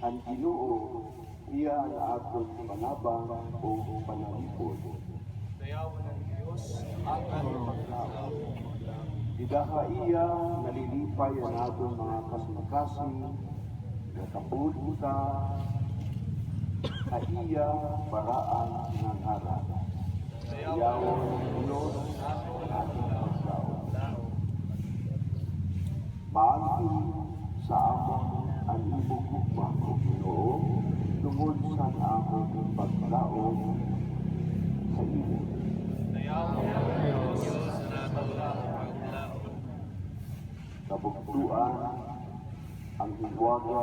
ang Ginoo iya na aton panabang o panalipod. Dayawan ng Diyos ang ating paglaom. Didaha iya nalilipay ang aton mga kasing-kasing, nakabuta, iya paraan ng harap. Dayawan ng Diyos ang ating paglaom. Maanti sa amon ang imong hukma o Ginoo, tungod sa amon paglaom sa imo. Dayawan ng Diyos ang ating paglaom. Kabugtuan ang higwaga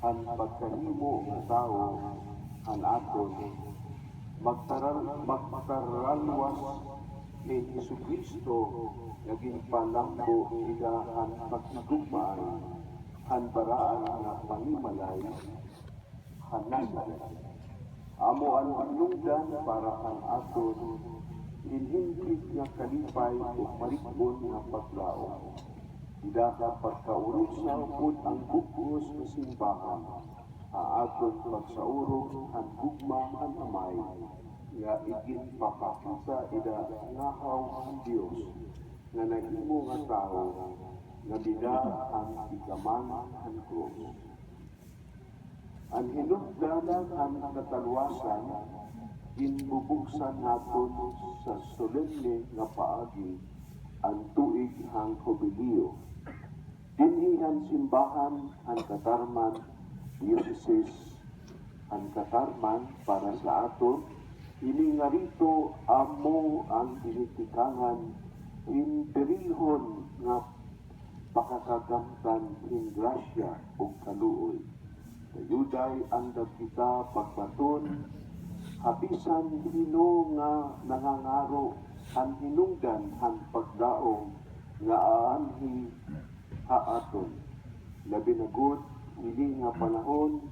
ang pagkahimo ng tao ang aton magtaralwas ni Jesucristo naging palambo ila ang pagtugmaan ang baraan nga pangimalay hanasan. Amo ang panungdan para ang aton hinhingpit nga kalipay o malikbon nga paglaom. Didaka pagkaurog sa upod ang bugos na simbahan, aton pagsaurog ang gugma ang amay, nga igin papakita ida ngahaw ang Diyos, nga nahimo nga tao, nga bida ang igaman ang krus. Ang hinugdanan ang katalwasan, inbubuksan naton sa solemne nga paagi, ang tuig hang Jubileo. Dinhi ang simbahan ang katarman, diocese ang katarman para sa aton, ini nga rito amo ang dinitikangan imperilhon nga pakakagamtan in grasya o kaluoy. Kayuday ang kita pagbaton, habisan hino nga nangangaro ang hinungdan ang pagdaong nga aanhi haaton. Labi na good, hindi nga panahon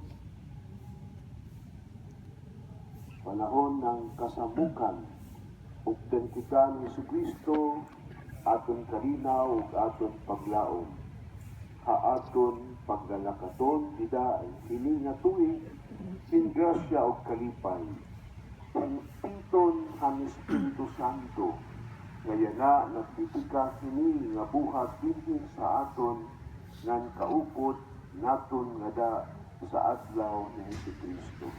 ng kasamukan ug kita ni Jesucristo aton kalinaw ug aton paglaom. Haaton paglalakaton ida ini nga tuig in grasya ug kalipay. Pagpiton ang Espiritu Santo, kaya na nagtipika kini nga buhat dinhi sa aton ngan kaupod naton nga da sa adlaw ni Jesucristo.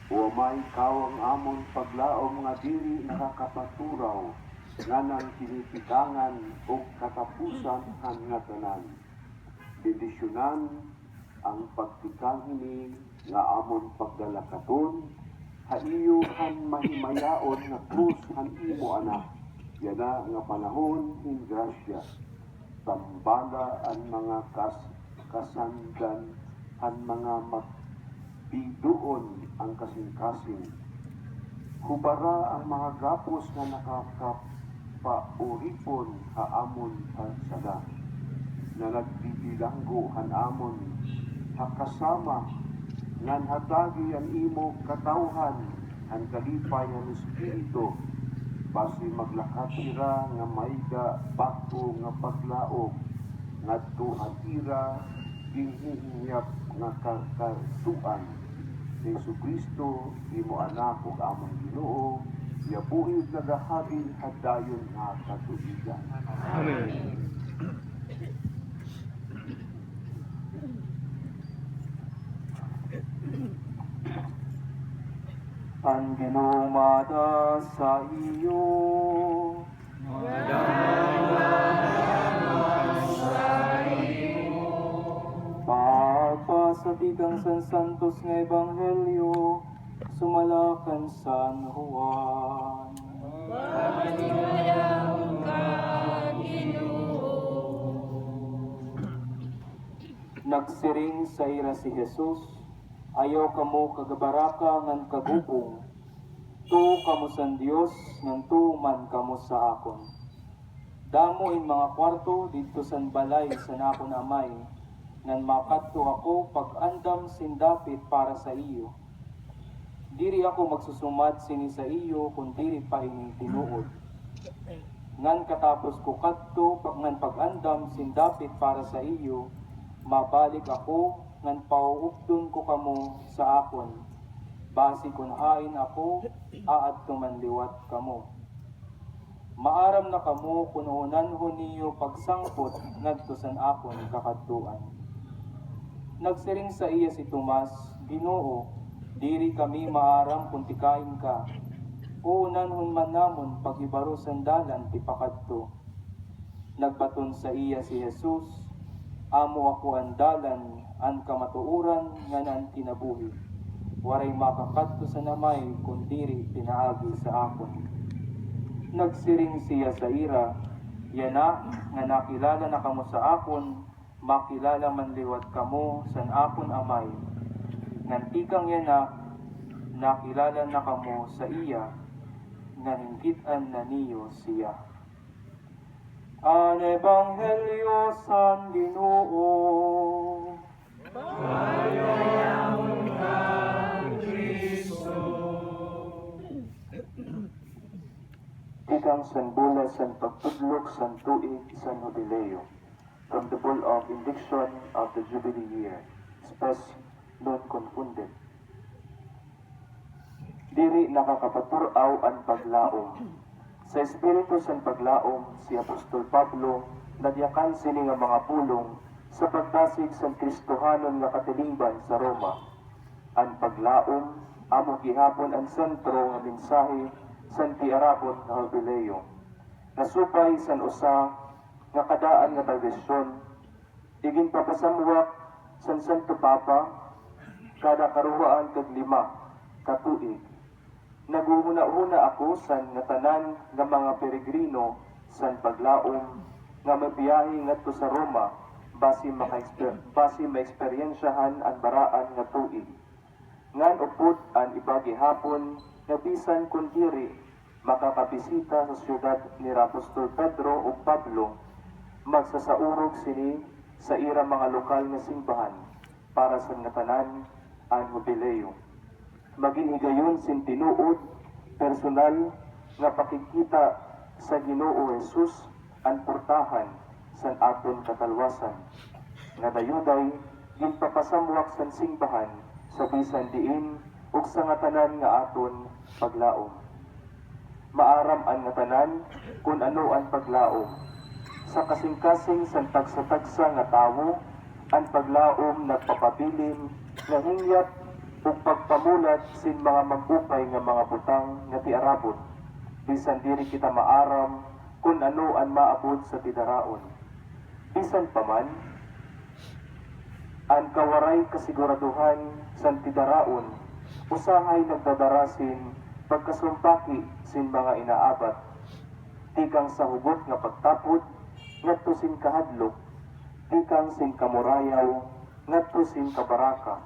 Huwamay kawang amon paglaom nga diri nakakapaturaw nga nang tinipikangan o katapusan ang nga tanan. Bendisyonan ang pagtikang hini nga amon pagdalakaton, haiyuhan mahimayaon na krus ang imo anak. Yana nga panahon in grasya. Tambala ang mga kasandan, ang mga magbidoon ang kasing-kasing. Hubara ang mga gapos nga nakakapauripon haamon sada. Na nagbibilanggo hanamon hakasama ngan hatagi ang imo katawhan ang kalipay ang Espiritu basi maglakat sira nga mayda bako nga paglaom ngadto hatira dinhinyap nga katuan ni Jesucristo imo anak ug among Ginoo yabuhi nagahabil hadayon nga katuigan. Amen. Ang ginumada sa iyo, pagpasabik ang San Santos nga Ebanghelyo, sumalakan San Juan. Pagpasabik ka, Ginoo. Nagsiring sa ira si Jesus, ayaw kamo kagabaraka ngan kagubong, tu kamo san Dios ngan tu man kamo sa akon. Damo in mga kwarto dito san balay sa nakon amay, ngan makadto ako pag-andam sindapit para sa iyo. Diri ako magsusumad sini sa iyo kung diri pa ining tinuod. Ngan katapos ko kadto ngan pag-andam sindapit para sa iyo, mabalik ako ngan pauupdon ko kamo sa akon. Basi kun hain ako, aad tumanliwat kamo. Maaram na kamo kun unanhon niyo pagsangpot ngadto san akon kakadtuan. Nagsiring sa iya si Tomas, Ginoo, diri kami maaram kun tikain ka. Unanhon man namon pagibaro sandalan ti pakadto. Nagbaton sa iya si Jesus, amo ako ang dalan, ang kamatuuran nga nang kinabuhi. Waray makakadto sa namay kung diri pinaagi sa akon. Nagsiring siya sa ira, yana nga nakilala na kamo sa akon, makilala man liwat kamo san akon amay. Ngantikang yana, nakilala na kamo sa iya, nga hinggitan na niyo siya. Ang Ebanghelyo san Ginoo. Ikang sanbula san pagtudlok san tuig san Jubileo, from the bull of indiction of the Jubilee year, spes non confunded. Diri nakakapaturaw ang paglaom. Sa espiritu san paglaom, si Apostol Pablo nadyakan sini nga mga pulong sa pagdasig san Kristohanon nga katilingban sa Roma. Ang paglaom, amo gihapon ang sentro nga mensahe san tiarabot nga Jubileo. Nasupay san usa nga kadaan nga tradisyon, iging papasamwak san Santo Papa kada karuhaan kag 5 katuig. Naguhuna-huna ako san nga tanan nga mga peregrino san paglaom nga mabiyahe ngadto sa Roma basi maeksperiensyahan ang baraan nga tuig. Ngan upod ang ibagi hapon nga bisan kun diri makakabisita sa syudad ni Apostol Pedro ug Pablo, magsasaurog sini sa ira mga lokal nga simbahan para sa nga tanan ang Jubileo. Maginigayon sin tinuod personal nga pakikita sa Ginoo Jesus ang portahan san aton katalwasan. Nga dayuday ginpapasamwak san simbahan sa bisan diin ug sa nga tanan nga aton paglaom. Maaram ang nga tanan kung ano ang paglaom. Sa kasing-kasing san tagsa-tagsa nga tawo, ang paglaom nagpapabilin nga hingyat ug pagpamulat sin mga magupay nga mga butang nga tiarabot. Bisan diri kita maaram kung ano ang maabot sa tidaraon. Bisan pa man, ang kawaray kasiguraduhan sa tidaraon, usahay nagdadarasin pagkasumpaki sin mga inaabat. Tikang sa hugot nga pagtapod, ngadto sin kahadlok, tikang sin kamurayaw, ngadto sin kabaraka,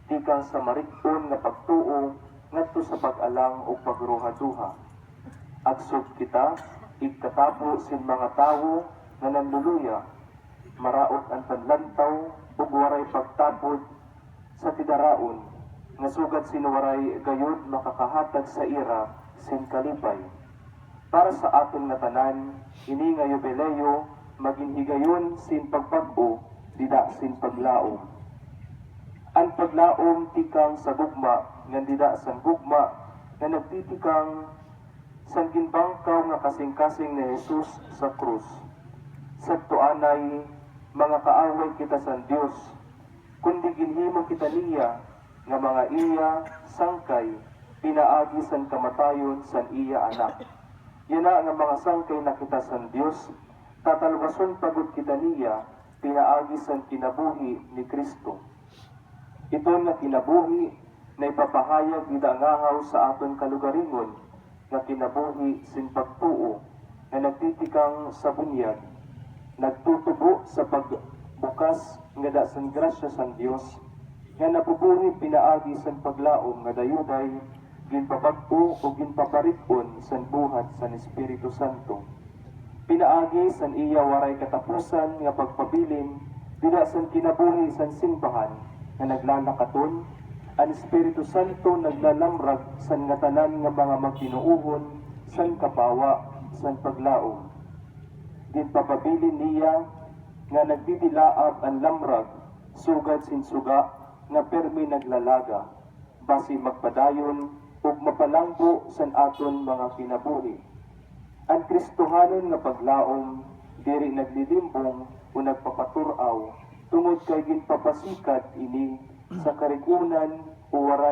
tikang sa marikon nga pagtuo, ngadto sa pag-alang o pagruha-duha. Agsog kita, ikatapo sin mga tawo nga nanluluya, maraot ang panlantaw ug waray pagtapod sa tidaraon, nga sugat sinuwaray gayud makakahatag sa ira sin kalipay. Para sa aton nga tanan, ini nga Jubileo maginhigayon sin pagpag-o, dida sin paglaom. Ang paglaom tikang sa gugma, nga dida san gugma, nga nagtitikang san ginbangkaw nga kasing-kasing ni Jesus sa krus. Sa tuanay, mga kaaway kita sa Dios, kundi ginhimo kita niya, nga mga iya sangkay, pinaagi san kamatayon san iya anak. Yana nga mga sangkay na kita sa Dios, tatalwason pagod kita niya, pinaagi san kinabuhi ni Kristo. Ito nga kinabuhi na ipapahayag gidangahaw sa aton kalugaringon, nga kinabuhi sin pagtuo, na nagtitikang sa bunyag, nagtutubo sa pagbukas nga da san grasya san Dios, nga nabubuhi pinaagi san paglaom nga dayuday ginpapag-o o ginpaparipon san buhat san Espiritu Santo. Pinaagi san iya waray katapusan nga pagpabilin dida san kinabuhi san simbahan nga naglalakaton, ang Espiritu Santo naglalamrag san nga tanan nga mga magtinuuhon san kapawa san paglaom. Ginpapabilin niya nga nagbibilaab ang lamrag sugad sinsuga nga permi naglalaga, basi magpadayon ug mapalanggo san aton mga kinabuhi. Ang Kristohanon nga paglaom diri naglilimbong o nagpapaturaw tungod kay ginpapasikat ini sa karigunan o waray